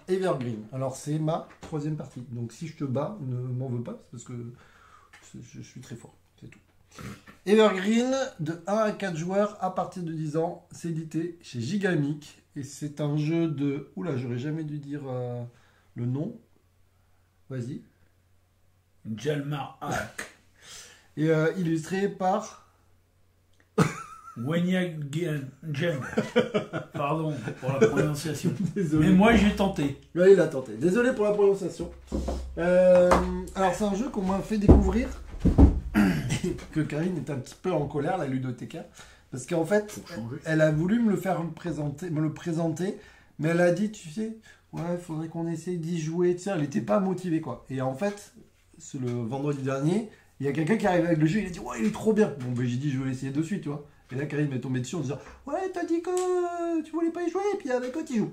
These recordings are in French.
Evergreen. Alors, c'est ma troisième partie. Donc, si je te bats, ne m'en veux pas, parce que je suis très fort. C'est tout. Evergreen, de 1 à 4 joueurs à partir de 10 ans. C'est édité chez Gigamic. Et c'est un jeu de... Oula, j'aurais jamais dû dire le nom. Vas-y. Jalmar Hack. Et illustré par... Wenyag Jen. Pardon pour la prononciation. Désolé. Mais moi j'ai tenté. Oui, il a tenté. Désolé pour la prononciation. Alors, c'est un jeu qu'on m'a fait découvrir. Que Karine est un petit peu en colère, la ludothécaire. Parce qu'en fait, elle a voulu me le présenter, mais elle a dit, tu sais, ouais, il faudrait qu'on essaye d'y jouer. Tiens, elle n'était pas motivée, quoi. Et en fait, c'est le vendredi dernier, il y a quelqu'un qui arrive avec le jeu, il a dit, ouais, il est trop bien. Bon, ben, j'ai dit, je vais l'essayer de suite, tu vois. Et là, Karine m'est tombée dessus en disant, ouais, t'as dit que tu voulais pas y jouer, et puis avec quoi tu joues.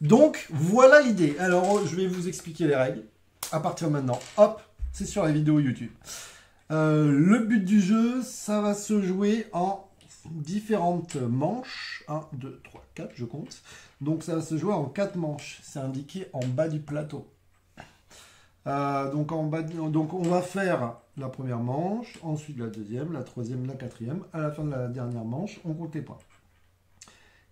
Donc, voilà l'idée. Alors, je vais vous expliquer les règles. À partir de maintenant, hop, c'est sur la vidéo YouTube. Le but du jeu, ça va se jouer en différentes manches. 1, 2, 3, 4, je compte. Donc, ça va se jouer en 4 manches. C'est indiqué en bas du plateau. Donc, on va faire la première manche, ensuite la deuxième, la troisième, la quatrième. À la fin de la dernière manche, on compte les points.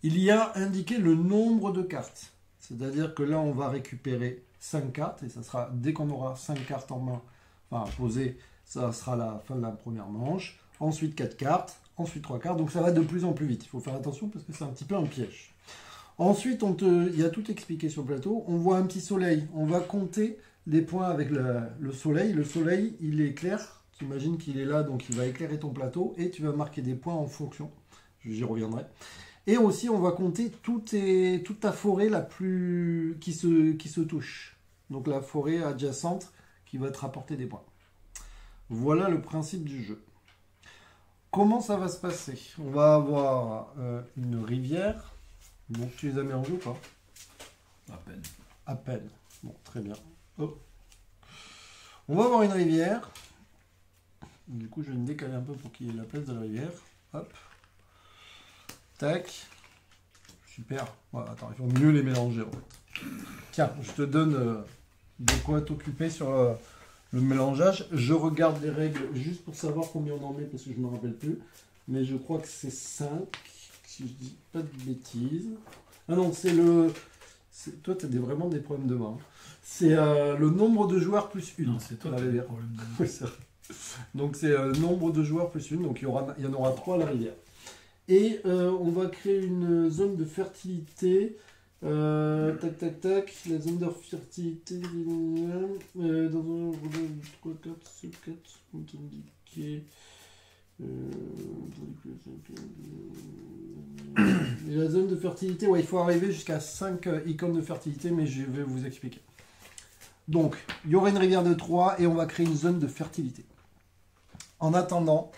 Il y a indiqué le nombre de cartes. C'est-à-dire que là, on va récupérer 5 cartes. Et ça sera, dès qu'on aura 5 cartes en main, enfin posées, ça sera la fin de la première manche. Ensuite, 4 cartes. Ensuite, 3 cartes. Donc, ça va de plus en plus vite. Il faut faire attention parce que c'est un petit peu un piège. Ensuite, il y a tout expliqué sur le plateau. On voit un petit soleil. On va compter les points avec le soleil. Le soleil, il est clair. Tu imagines qu'il est là, donc il va éclairer ton plateau. Et tu vas marquer des points en fonction. J'y reviendrai. Et aussi, on va compter toute ta forêt qui se touche. Donc, la forêt adjacente qui va te rapporter des points. Voilà le principe du jeu. Comment ça va se passer? On va avoir une rivière. Donc tu les as mis en jeu ou pas? À peine. À peine. Bon, très bien. Oh. On va avoir une rivière. Du coup, je vais me décaler un peu pour qu'il y ait la place de la rivière. Hop. Tac. Super. Voilà, attends, il faut mieux les mélanger en fait. Tiens, je te donne de quoi t'occuper sur... le mélangeage, je regarde les règles juste pour savoir combien on en met parce que je ne me rappelle plus. Mais je crois que c'est 5, si je dis pas de bêtises. Ah non, c'est le... Toi, tu as vraiment des problèmes de main. C'est le nombre de joueurs plus 1. Non, c'est toi qui as des problèmes de main. Donc c'est le nombre de joueurs plus 1, donc il y en aura 3 à la rivière. Et on va créer une zone de fertilité. Tac tac tac, la zone de fertilité dans un 3, 4, 5, 4, indiqué. Et la zone de fertilité, ouais, il faut arriver jusqu'à 5 icônes de fertilité, mais je vais vous expliquer. Donc, il y aura une rivière de 3 et on va créer une zone de fertilité. En attendant,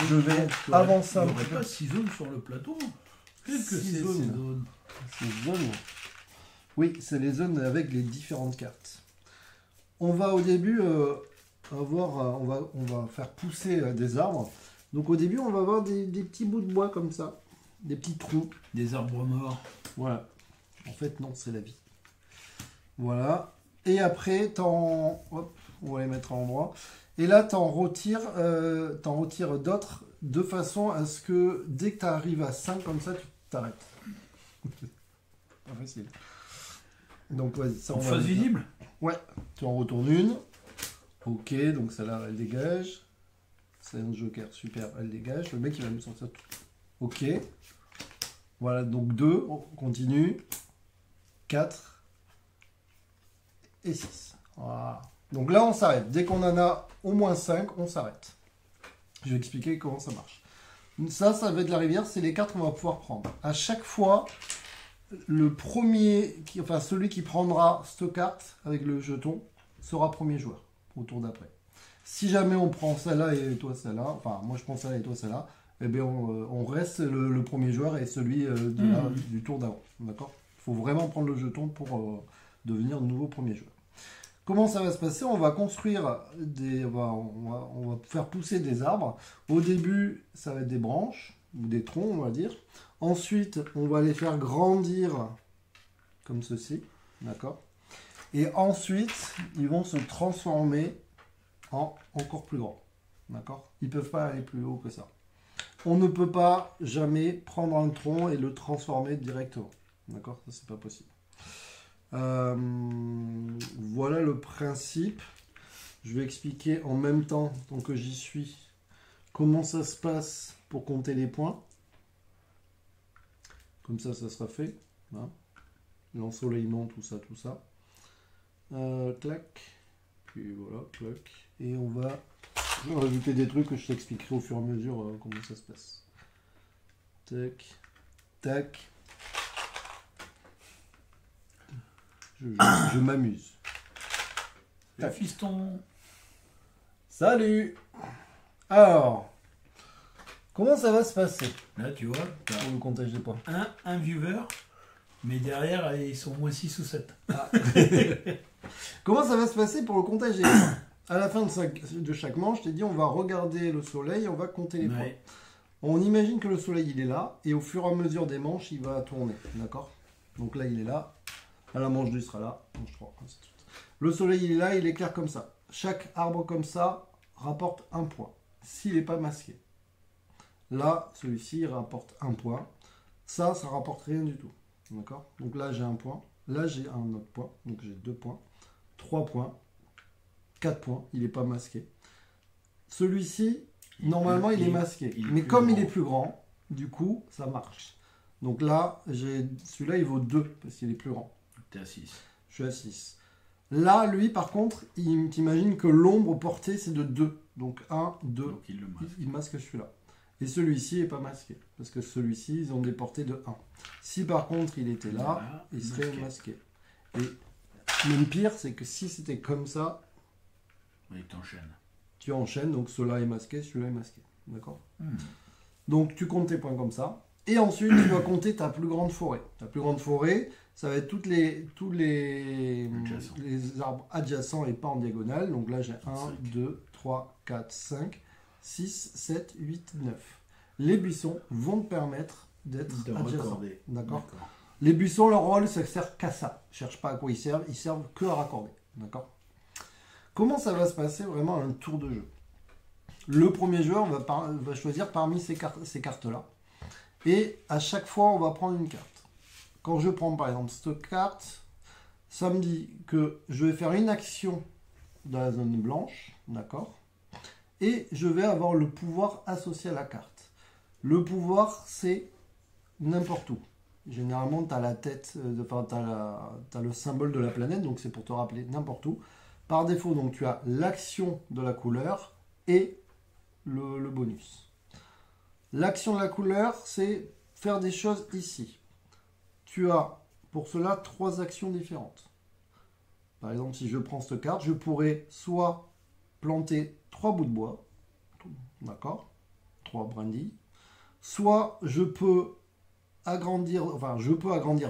je vais avancer un peu. Il n'y aurait pas 6 zones sur le plateau. Qu'est-ce que c'est 6 ces zones. zones? Ces zones. Oui, c'est les zones avec les différentes cartes. On va au début on va faire pousser des arbres. Donc au début, on va avoir des petits bouts de bois comme ça, des petits troncs. Des arbres morts. Voilà. En fait, non, c'est la vie. Voilà. Et après, hop, on va les mettre à l'endroit. Et là, t'en retires d'autres de façon à ce que dès que tu arrives à 5 comme ça, tu t'arrêtes. Pas facile. Donc, vas-y. Ça, En face visible? Ouais. Tu en retournes une. Ok, donc celle-là, elle dégage. C'est un joker, super, elle dégage. Le mec, il va me sortir tout. Ok. Voilà, donc 2, on continue. 4 et 6. Voilà. Donc là, on s'arrête. Dès qu'on en a au moins 5, on s'arrête. Je vais expliquer comment ça marche. Ça va être la rivière, c'est les cartes qu'on va pouvoir prendre. À chaque fois, le premier, celui qui prendra cette carte avec le jeton sera premier joueur au tour d'après. Si jamais on prend celle-là et toi celle-là, enfin moi je prends celle-là et toi celle-là, eh bien on reste le premier joueur et celui du tour d'avant. D'accord? Il faut vraiment prendre le jeton pour devenir nouveau premier joueur. Comment ça va se passer? On va construire on va faire pousser des arbres. Au début, ça va être des branches ou des troncs, on va dire. Ensuite, on va les faire grandir comme ceci. D'accord? Et ensuite, ils vont se transformer en encore plus grands. D'accord? Ils ne peuvent pas aller plus haut que ça. On ne peut pas jamais prendre un tronc et le transformer directement. D'accord? Ça, c'est pas possible. Voilà le principe. Je vais expliquer en même temps, tant que j'y suis, comment ça se passe pour compter les points. Comme ça sera fait. Hein. L'ensoleillement, tout ça, tout ça. Clac. Puis voilà, clac. Et on va... Je vais rajouter des trucs que je t'expliquerai au fur et à mesure comment ça se passe. Tac. Tac. Je m'amuse. Le fiston. Salut. Alors, comment ça va se passer Là, tu vois, pour le comptage des points? un viewer, mais derrière, ils sont moins 6 ou 7. Ah. Comment ça va se passer pour le comptage des points? À la fin de chaque manche, je t'ai dit, on va regarder le soleil et on va compter les points. Ouais. On imagine que le soleil, il est là, et au fur et à mesure des manches, il va tourner. D'accord? Donc là, il est là. À la manche 2, il sera là. Manche 3, ainsi de suite. Le soleil, il est là, il éclaire comme ça. Chaque arbre comme ça rapporte un point, s'il n'est pas masqué. Là, celui-ci, il rapporte un point. Ça rapporte rien du tout. D'accord? Donc là, j'ai un point. Là, j'ai un autre point. Donc j'ai 2 points. 3 points. 4 points. Il n'est pas masqué. Celui-ci, normalement, il est masqué. Mais comme il est plus grand, du coup, ça marche. Donc là, celui-là, il vaut 2 parce qu'il est plus grand. T'es à 6. Je suis à 6. Là, lui, par contre, il t'imagine que l'ombre portée, c'est de 2. Donc 1, 2. Donc il le masque. Il masque celui-là. Et celui-ci n'est pas masqué. Parce que celui-ci, ils ont des portées de 1. Si par contre, il était là, Voilà, il serait masqué. Et même pire, c'est que si c'était comme ça, Il t'enchaîne. tu enchaînes. Donc celui-là est masqué, celui-là est masqué. D'accord? Donc tu comptes tes points comme ça. Et ensuite, tu vas compter ta plus grande forêt. Ta plus grande forêt, ça va être tous les arbres adjacents et pas en diagonale. Donc là, j'ai 1, 2, 3, 4, 5, 6, 7, 8, 9. Les buissons vont te permettre d'être adjacents. D'accord? Les buissons, leur rôle, ça ne sert qu'à ça. Ne cherche pas à quoi ils servent que à raccorder. D'accord? Comment ça va se passer vraiment un tour de jeu? Le premier joueur va choisir parmi ces cartes-là. Et à chaque fois, on va prendre une carte. Quand je prends par exemple cette carte, ça me dit que je vais faire une action dans la zone blanche, d'accord? Et je vais avoir le pouvoir associé à la carte. Le pouvoir, c'est n'importe où. Généralement, tu as la tête, tu as le symbole de la planète, donc c'est pour te rappeler n'importe où. Par défaut, donc tu as l'action de la couleur et le bonus. L'action de la couleur, c'est faire des choses ici. Tu as pour cela 3 actions différentes. Par exemple, si je prends cette carte, je pourrais soit planter 3 bouts de bois, d'accord, 3 brindilles, soit je peux agrandir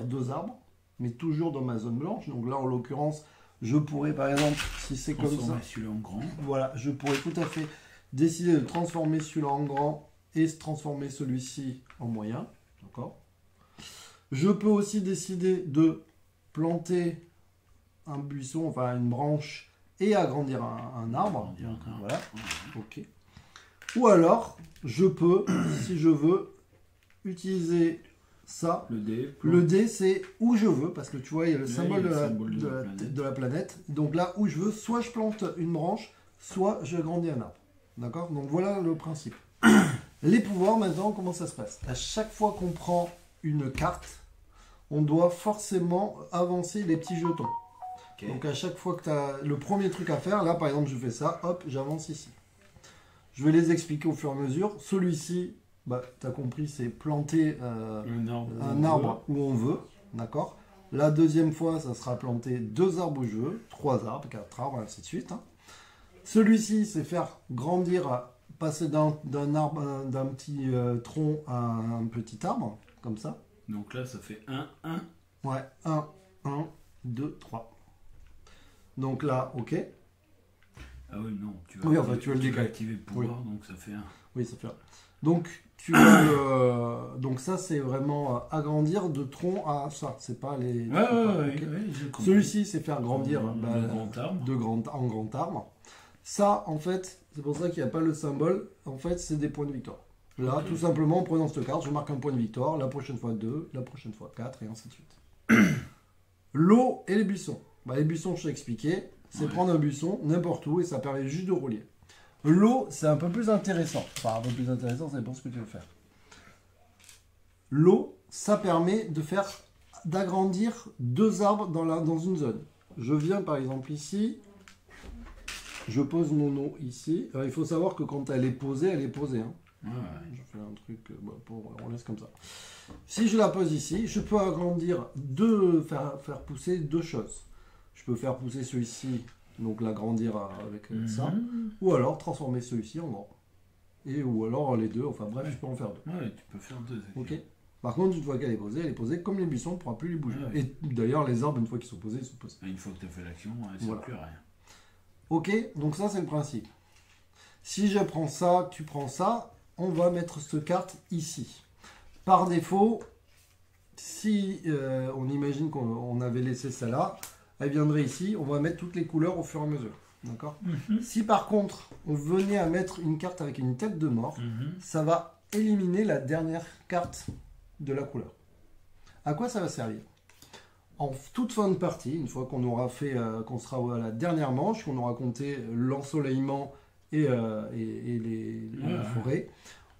2 arbres, mais toujours dans ma zone blanche. Donc là, en l'occurrence, je pourrais, par exemple, si c'est comme ça, celui-là en grand. Voilà, je pourrais tout à fait décider de transformer celui-là en grand et transformer celui-ci en moyen. D'accord? Je peux aussi décider de planter un buisson, enfin une branche, et agrandir un arbre. Voilà. Ok. Ou alors, je peux, si je veux, utiliser ça. Le dé. Le dé, c'est où je veux, parce que tu vois, il y a le symbole de la planète. Donc là, où je veux, soit je plante une branche, soit je grandis un arbre. D'accord? Donc voilà le principe. Les pouvoirs, maintenant, comment ça se passe? À chaque fois qu'on prend une carte, on doit forcément avancer les petits jetons. Okay. Donc à chaque fois que tu as le premier truc à faire, là par exemple je fais ça, hop, j'avance ici. Je vais les expliquer au fur et à mesure. Celui-ci, bah, tu as compris, c'est planter un arbre où on veut. D'accord? La deuxième fois, ça sera planter 2 arbres où je veux, 3 arbres, 4 arbres, ainsi de suite. Hein. Celui-ci, c'est faire grandir, passer d'un petit tronc à un petit arbre, comme ça. Donc là, ça fait 1, 1. Ouais, 1, 2, 3. Donc là, ok. Ah oui, non, tu Oui, enfin, tu vas le vas décaler. activer le pouvoir, donc ça fait un. Oui, ça fait. Donc, tu vas donc ça, c'est vraiment agrandir de tronc à ça. C'est pas les. Ouais, ok. j'ai compris. Celui-ci, c'est faire grandir Le grand arbre. en grand arbre. Ça, en fait, c'est pour ça qu'il n'y a pas le symbole. En fait, c'est des points de victoire. Là, tout simplement, en prenant cette carte, je marque un point de victoire. La prochaine fois 2, la prochaine fois 4, et ainsi de suite. L'eau et les buissons. Bah, les buissons, je t'ai expliqué. C'est prendre un buisson n'importe où et ça permet juste de rouler. L'eau, c'est un peu plus intéressant. Enfin, un peu plus intéressant, ça dépend ce que tu veux faire. L'eau, ça permet d'agrandir 2 arbres dans une zone. Je viens par exemple ici, je pose mon eau ici. Alors, il faut savoir que quand elle est posée, hein. Ouais. Je fais un truc, on laisse comme ça. Si je la pose ici, je peux agrandir faire pousser 2 choses. Je peux faire pousser celui-ci, donc l'agrandir avec ça, ou alors transformer celui-ci en grand. Ou alors les deux, enfin bref, je peux en faire 2. Ouais, tu peux faire 2. Ok. Par contre, une fois qu'elle est posée comme les buissons, on ne pourra plus les bouger. Ouais. Et d'ailleurs, les arbres, une fois qu'ils sont posés, ils sont posés. Une fois que tu as fait l'action, ça ne Voilà. plus rien. Ok, donc ça c'est le principe. Si je prends ça, tu prends ça, on va mettre cette carte ici. Par défaut, si on imagine qu'on avait laissé ça là, elle viendrait ici, on va mettre toutes les couleurs au fur et à mesure. D'accord. Si par contre, on venait à mettre une carte avec une tête de mort, ça va éliminer la dernière carte de la couleur. À quoi ça va servir? En toute fin de partie, une fois qu'on aura fait, qu'on sera à la dernière manche, qu'on aura compté l'ensoleillement et les forêts,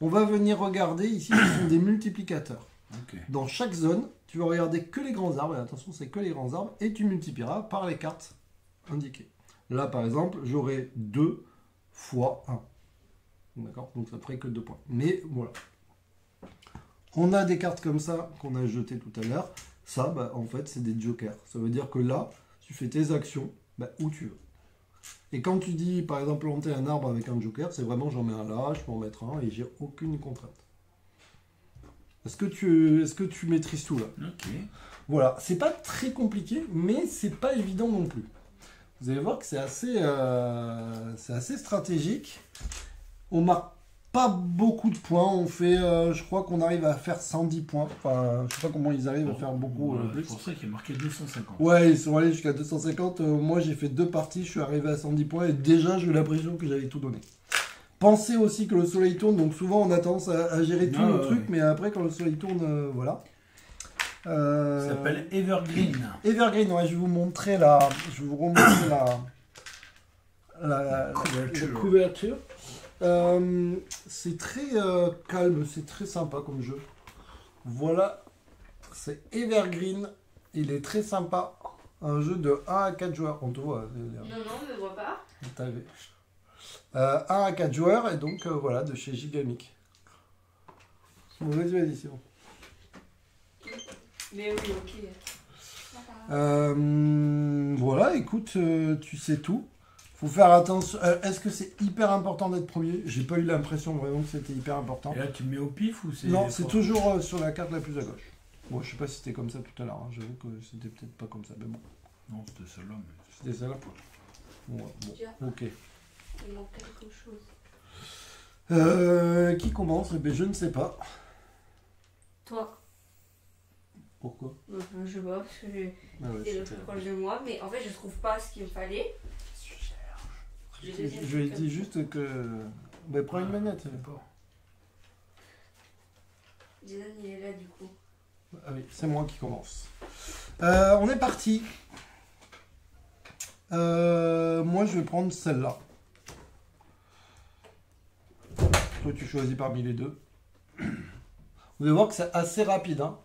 on va venir regarder ici, ce sont des multiplicateurs. Okay. Dans chaque zone, tu vas regarder que les grands arbres, et attention, c'est que les grands arbres, et tu multiplieras par les cartes indiquées. Là, par exemple, j'aurai 2 fois 1. D'accord? Donc ça ne ferait que 2 points. Mais voilà. On a des cartes comme ça qu'on a jetées tout à l'heure. Ça, en fait, c'est des jokers. Ça veut dire que là, tu fais tes actions où tu veux. Et quand tu dis, par exemple, planter un arbre avec un joker, c'est vraiment j'en mets un là, je peux en mettre un et j'ai aucune contrainte. Est-ce que tu maîtrises tout là? Ok. Voilà, c'est pas très compliqué, mais c'est pas évident non plus. Vous allez voir que c'est assez stratégique. On marque pas beaucoup de points. On fait, je crois qu'on arrive à faire 110 points. Enfin, je sais pas comment ils arrivent à faire beaucoup plus. C'est pour ça qu'il y a marqué 250. Ouais, ils sont allés jusqu'à 250. Moi, j'ai fait 2 parties. Je suis arrivé à 110 points et déjà, j'ai eu l'impression que j'avais tout donné. Pensez aussi que le soleil tourne, donc souvent on a tendance à gérer tout le truc, mais après quand le soleil tourne, voilà. Ça s'appelle Evergreen. Evergreen, ouais, je vais vous montrer je vais vous remontrer la couverture. C'est très calme, c'est très sympa comme jeu. Voilà, c'est Evergreen, il est très sympa. Un jeu de 1 à 4 joueurs, on te voit. Non, on ne voit pas. 1 à 4 joueurs, et donc voilà, de chez Gigamic. Bon, vas-y, c'est bon. Mais oui, ok. Voilà, écoute, tu sais tout. Faut faire attention. Est-ce que c'est hyper important d'être premier? J'ai pas eu l'impression vraiment que c'était hyper important. Et là, tu mets au pif ou c'est... Non, c'est toujours sur la carte la plus à gauche. Bon, je sais pas si c'était comme ça tout à l'heure. Hein. J'avoue que c'était peut-être pas comme ça, mais bon. Non, c'était celle-là. Mais... C'était celle-là. Bon, ok. Il manque quelque chose. Qui commence? Eh bien, je ne sais pas. Toi. Pourquoi? Je sais pas, parce que c'est le plus proche de moi, mais en fait, je trouve pas ce qu'il me fallait. Je lui ai dit juste que... Ben, prends une manette. Jason, il est là, du coup. Ah oui, c'est moi qui commence. On est parti. Moi, je vais prendre celle-là. Toi, tu choisis parmi les deux. Vous allez voir que c'est assez rapide. Hein.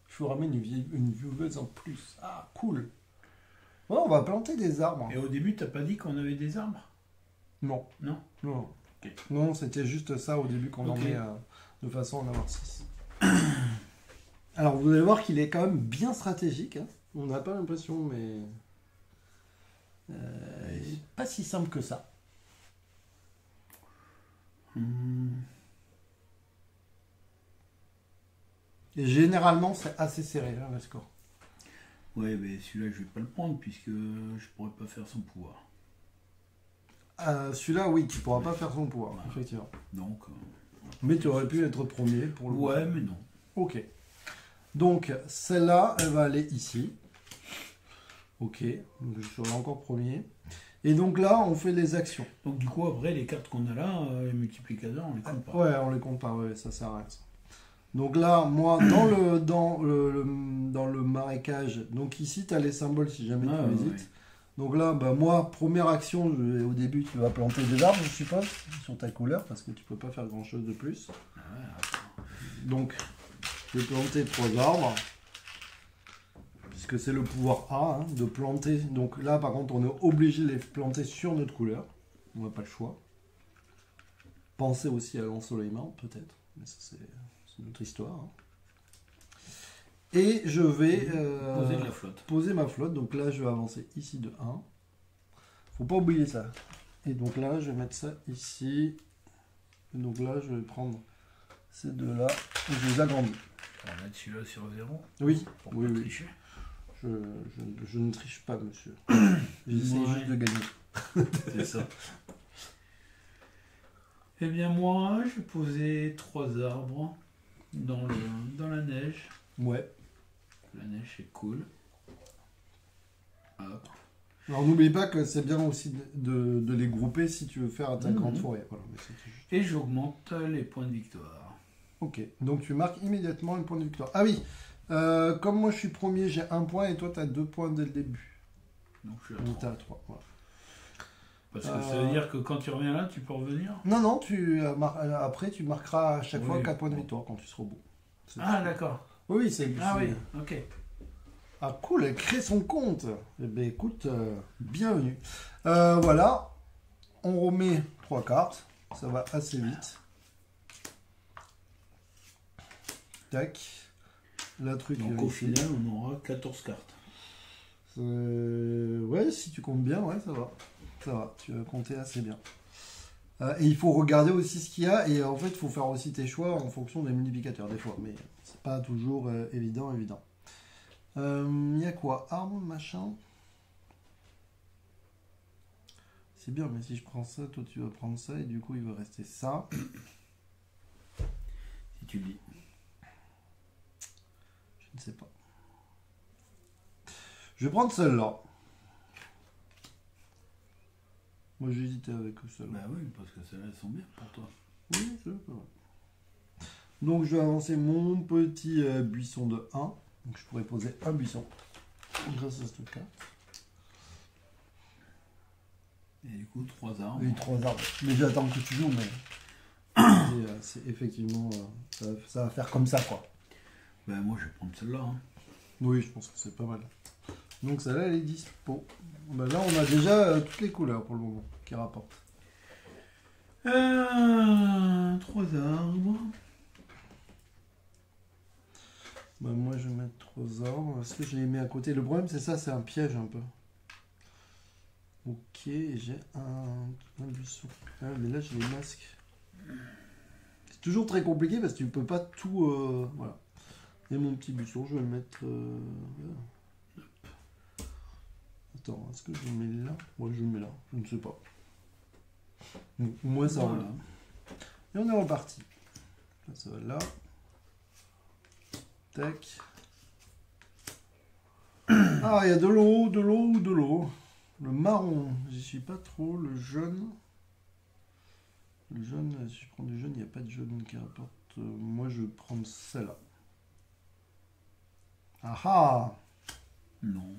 Je vous ramène une vieweuse en plus. Ah, cool. Ouais, on va planter des arbres. Et au début, t'as pas dit qu'on avait des arbres? Non. Non. Non, okay. Non, c'était juste ça au début qu'on en met de façon à en avoir 6. Alors, vous allez voir qu'il est quand même bien stratégique. Hein. On n'a pas l'impression, mais... pas si simple que ça. Et généralement, c'est assez serré, hein, le score. Ouais, mais celui-là, je vais pas le prendre puisque je pourrais pas faire son pouvoir. celui-là, oui, tu pourras pas faire son pouvoir, Voilà. effectivement. Donc. Mais tu aurais pu être premier pour le coup. Ouais, mais non. Ok. Donc, celle-là, elle va aller ici. Ok. Donc, je serai encore premier. Et donc là, on fait les actions. Donc du coup, après, les cartes qu'on a là, les multiplicateurs, on les compte pas. Ouais, on les compte pas, ouais, ça sert à rien. Ça. Donc là, moi, dans le marécage, donc ici, tu as les symboles si jamais tu hésites. Ouais. Donc là, bah, moi, première action, au début, tu vas planter des arbres, je suppose, sur ta couleur, parce que tu peux pas faire grand-chose de plus. Donc, je vais planter 3 arbres. Puisque c'est le pouvoir A, hein, de planter. Donc là, par contre, on est obligé de les planter sur notre couleur. On n'a pas le choix. Pensez aussi à l'ensoleillement, peut-être. Mais ça, c'est notre histoire. Hein. Et je vais Poser de la flotte. poser ma flotte. Donc là, je vais avancer ici de 1. Faut pas oublier ça. Et donc là, je vais mettre ça ici. Et donc là, je vais prendre ces deux-là et je les agrandis. On va mettre celui-là sur 0. Oui, Pour oui, pas oui. tricher. Je ne triche pas, monsieur. J'essaie Ouais. juste de gagner. C'est ça. Eh bien moi, je vais poser 3 arbres dans la neige. Ouais. La neige c'est cool. Hop. Alors n'oublie pas que c'est bien aussi de les grouper si tu veux faire ta grande Mhm. forêt. Voilà, mais c'était juste- Et j'augmente les points de victoire. Ok, donc tu marques immédiatement le point de victoire. Ah oui, comme moi je suis premier, j'ai 1 point et toi tu as 2 points dès le début. Donc je suis à Donc tu 3. as 3. Voilà. Parce que ça veut dire que quand tu reviens là, tu peux revenir. Non, non, après tu marqueras à chaque fois Oui. 4 points de victoire quand tu seras au bout. C'est- Ah d'accord. Oui, oui, c'est... Ah c'est- oui, ok. Ah cool, elle crée son compte. Eh bien écoute, bienvenue. Voilà, on remet 3 cartes, ça va assez vite. Tac. La truc Donc est au ici. final, on aura 14 cartes. Ouais, si tu comptes bien, ouais, ça va. Ça va, tu vas compter assez bien. Et il faut regarder aussi ce qu'il y a, et en fait, il faut faire aussi tes choix en fonction des multiplicateurs, des fois, mais c'est pas toujours évident. Il y a quoi? Armes, machin. C'est bien, mais si je prends ça, toi tu vas prendre ça, et du coup il va rester ça. Si tu le dis. Je ne sais pas. Je vais prendre celle-là. Moi j'hésitais avec celle-là. Bah oui, parce que celles-là, elles sont bien pour toi. Oui, c'est pas mal. Donc je vais avancer mon petit buisson de 1. Donc je pourrais poser un buisson grâce à cette carte. Et du coup, 3 arbres. Oui, 3 arbres. Mais j'attends que tu joues, mais c'est effectivement ça va faire comme ça quoi. Bah moi, je vais prendre celle-là. Hein. Oui, je pense que c'est pas mal. Donc celle-là elle est dispo. Ben là on a déjà toutes les couleurs pour le moment qui rapportent. 3 arbres. Ben moi je vais mettre 3 arbres. Est-ce que je les mets à côté? Le problème c'est ça, c'est un piège un peu. Ok, j'ai un buisson. Ah, mais là j'ai les masques. C'est toujours très compliqué parce que tu peux pas tout. Voilà. Et mon petit buisson, je vais le mettre. Là. Attends, est-ce que je le mets là? Ouais, je le mets là. Je ne sais pas. Bon, au moins ça Voilà. roule. Et on est reparti. Ça va là. Tac. Ah, il y a de l'eau, de l'eau ou de l'eau. Le marron, j'y suis pas trop. Le jaune. Le jaune, si je prends du jaune, il n'y a pas de jaune qui rapporte. Moi, je vais prendre celle-là. Ah ah! Non,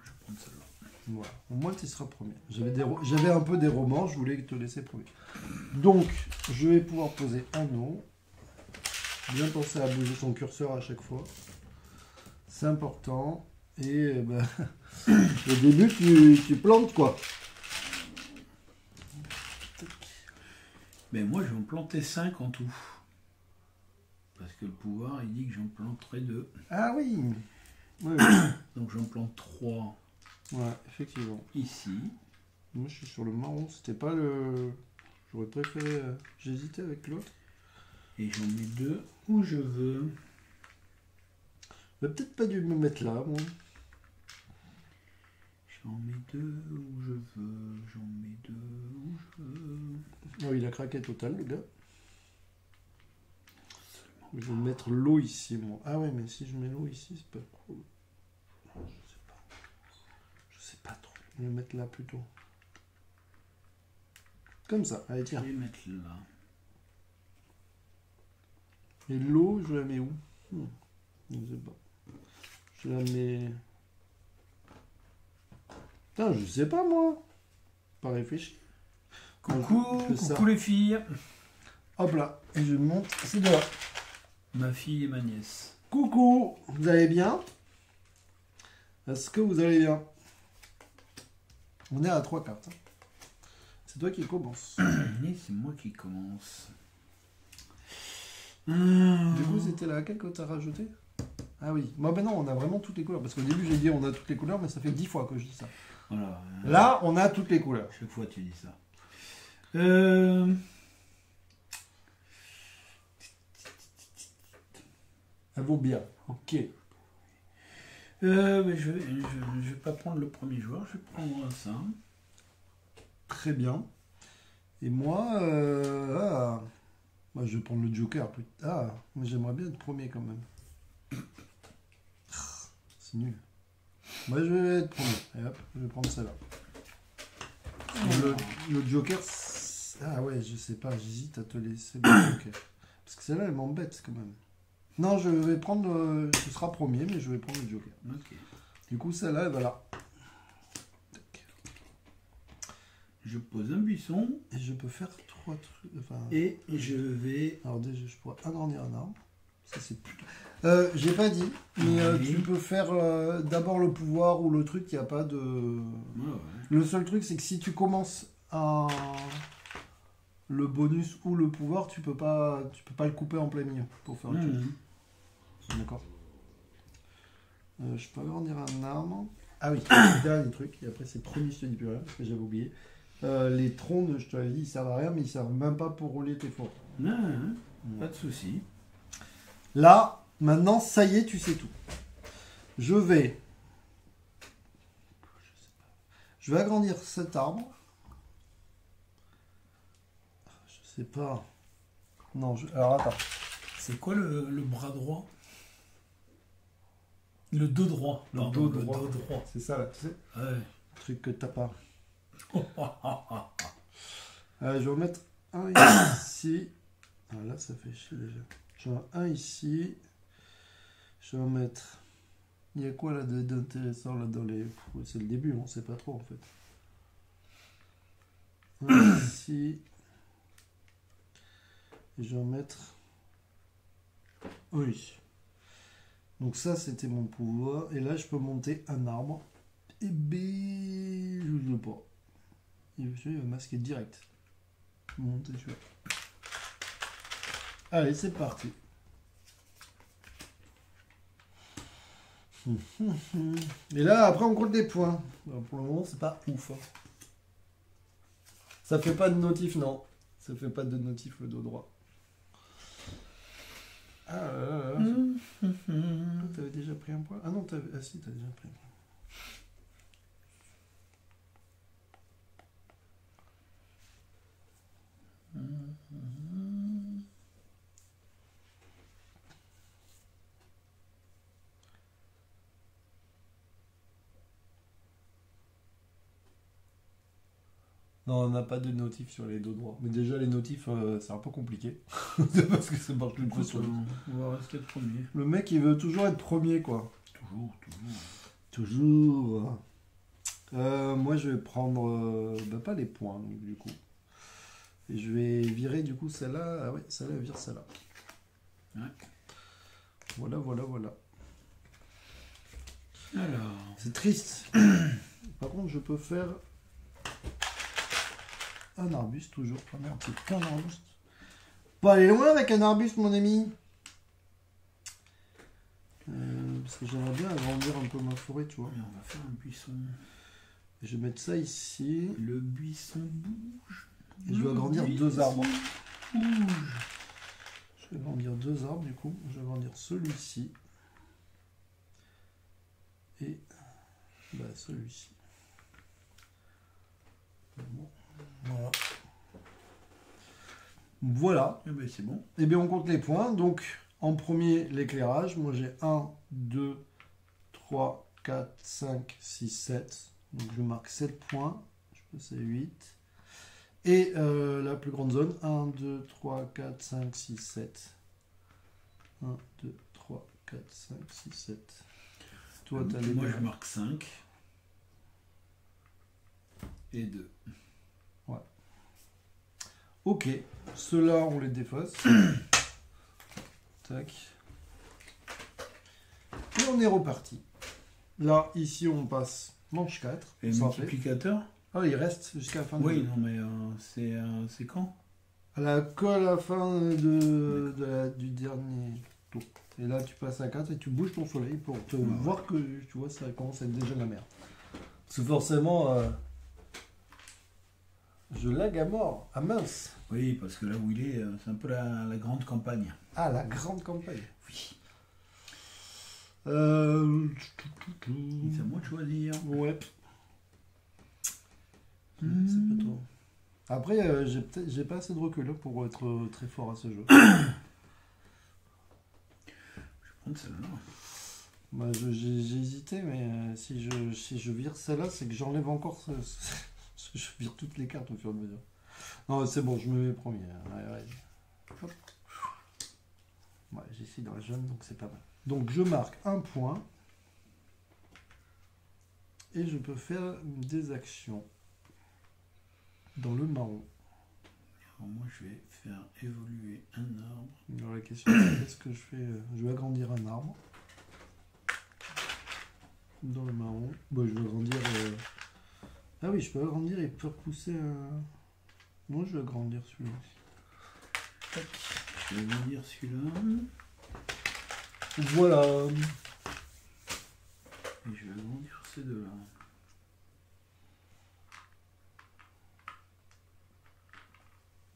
je vais prendre celle-là. Voilà. Au moins, tu seras premier. J'avais un peu des romans, je voulais te laisser premier. Donc, je vais pouvoir poser un eau. Bien penser à bouger son curseur à chaque fois. C'est important. Et ben, au début, tu plantes quoi. Mais moi, je vais en planter 5 en tout. Parce que le pouvoir, il dit que j'en planterai 2. Ah oui. Oui, Donc j'en plante 3 ouais, effectivement. ici. Moi, je suis sur le marron. C'était pas le. J'aurais préféré. J'hésitais avec l'autre. Et j'en mets 2 où je veux. J'aurais peut-être pas dû me mettre là, moi. J'en mets 2 où je veux, j'en mets 2 où je veux. Oh, il a craqué total, le gars. Je vais mettre l'eau ici, moi. Ah ouais, mais si je mets l'eau ici, c'est pas cool. Je sais pas. Je sais pas trop. Je vais mettre là plutôt. Comme ça. Allez, tiens. Je vais mettre là. Et l'eau, je la mets où? Je sais pas. Je la mets... Putain, je sais pas, moi. Pas réfléchi. Coucou les filles. Hop là. Et je monte ces deux-là. Ma fille et ma nièce. Coucou. Vous allez bien? Est-ce que vous allez bien? On est à 3 cartes. Hein. C'est toi qui commence. Et c'est moi qui commence. Du coup, c'était laquelle que tu as rajouté? Ah oui. Moi, ben non, on a vraiment toutes les couleurs. Parce qu'au début, j'ai dit on a toutes les couleurs, mais ça fait 10 fois que je dis ça. Voilà. Là, on a toutes les couleurs. Chaque fois, tu dis ça. Elle vaut bien. Ok. Mais je vais pas prendre le premier joueur, je vais prendre ça. Très bien. Et moi, moi, je vais prendre le Joker. Ah, moi j'aimerais bien être premier quand même. C'est nul. Moi, je vais être premier. Et hop, je vais prendre celle-là. Le Joker, ah ouais, je sais pas, j'hésite à te laisser le Joker. Parce que celle-là, elle m'embête quand même. Non, je vais prendre, ce sera premier, mais je vais prendre le Joker. Ok. Du coup, celle-là, elle va là. Je pose un buisson. Et je peux faire 3 trucs. Enfin, et je vais... alors déjà, je pourrais agrandir un arbre. Ça, c'est plutôt... j'ai pas dit, mais Oui. tu peux faire d'abord le pouvoir ou le truc, il n'y a pas de... Ouais. Le seul truc, c'est que si tu commences le bonus ou le pouvoir, tu peux pas le couper en plein milieu pour faire le truc. D'accord. Je peux agrandir un arbre. Ah oui, dernier truc, et après c'est promis, je te dis plus rien, parce que j'avais oublié. Les troncs, je te l'avais dit, ils servent à rien, mais ils servent même pas pour rouler tes forêts. Non, pas de souci. Là, maintenant, ça y est, tu sais tout. Je vais agrandir cet arbre. Je sais pas. Non, alors attends. C'est quoi le bras droit? Le dos droit. Le Pardon, dos droit. C'est ça là, tu sais. Ouais. Le truc que t'as pas. Je vais en mettre un ici. Ah, là, ça fait chier déjà. Je vais en mettre un ici. Je vais en mettre... Il y a quoi là d'intéressant là dans les... C'est le début, on sait pas trop en fait. Un ici. Et je vais en mettre... un ici. Donc ça, c'était mon pouvoir. Et là, je peux monter un arbre. Et B... je ne veux pas. Il va masquer direct. Monter celui-là. Allez, c'est parti. Et là, après, on compte des points. Alors, pour le moment, c'est pas ouf. Hein. Ça fait pas de notif, non. Ça fait pas de notif, le dos droit. Ah là là. T'avais déjà pris un point? Ah non, ah si, t'as déjà pris un point. Non, on n'a pas de notif sur les dos droits. Mais déjà, les notifs, c'est un peu compliqué. Parce que ça marche une fois sur On va rester le premier. Le mec, il veut toujours être premier, quoi. Toujours. Moi, je vais prendre... pas les points, donc, du coup. Et je vais virer, du coup, celle-là. Ah ouais, celle-là, elle vire celle-là. Ouais. Voilà. Alors... C'est triste. Par contre, je peux faire... un arbuste, toujours. Ah merde, c'est qu'un arbuste. Pas aller loin avec un arbuste, mon ami. Parce que j'aimerais bien agrandir un peu ma forêt, tu vois. Et on va faire un buisson. Et je vais mettre ça ici. Le buisson bouge. Et je vais agrandir 2 arbres. Bouge. Je vais agrandir 2 arbres, du coup. Je vais agrandir celui-ci. Et celui-ci. Voilà. Voilà. Eh ben, c'est bon. Et bien on compte les points. Donc en premier l'éclairage. Moi j'ai 1, 2, 3, 4, 5, 6, 7. Donc je marque 7 points. Je passe à 8. Et la plus grande zone, 1, 2, 3, 4, 5, 6, 7. 1, 2, 3, 4, 5, 6, 7. Toi, t'as les Moi, deux. je marque 5. Et 2. Ouais. Ok. Ceux-là, on les défausse. Tac. Et on est reparti. Là, ici, on passe manche 4. Et le multiplicateur? Ah, il reste jusqu'à la fin. Oui, non, mais c'est quand? À la fin du dernier tour. Et là, tu passes à 4 et tu bouges ton soleil pour te voir que tu vois, ça commence à être déjà la merde. Parce que forcément, je lag à mort. Ah mince. Oui, parce que là où il est, c'est un peu la grande campagne. Ah, la grande campagne. Oui. C'est à moi de choisir. Ouais. C'est pas trop. Après, j'ai pas assez de recul là, pour être très fort à ce jeu. Je vais prendre celle-là. Bah, j'ai hésité, mais si je vire celle-là, c'est que j'enlève encore je vire toutes les cartes au fur et à mesure. Non, c'est bon, je me mets premier. Ouais. Hop. Ouais, j'essaie dans la jaune, donc c'est pas mal. Donc je marque un point. Et je peux faire des actions dans le marron. Alors moi, je vais faire évoluer un arbre. Alors la question c'est qu'est-ce que je fais? Je vais agrandir un arbre. Dans le marron. Bon, je vais agrandir... Ah oui, je peux agrandir et faire pousser un... Moi, je vais agrandir celui-là aussi. Je vais agrandir celui-là. Voilà. Et je vais agrandir ces deux-là.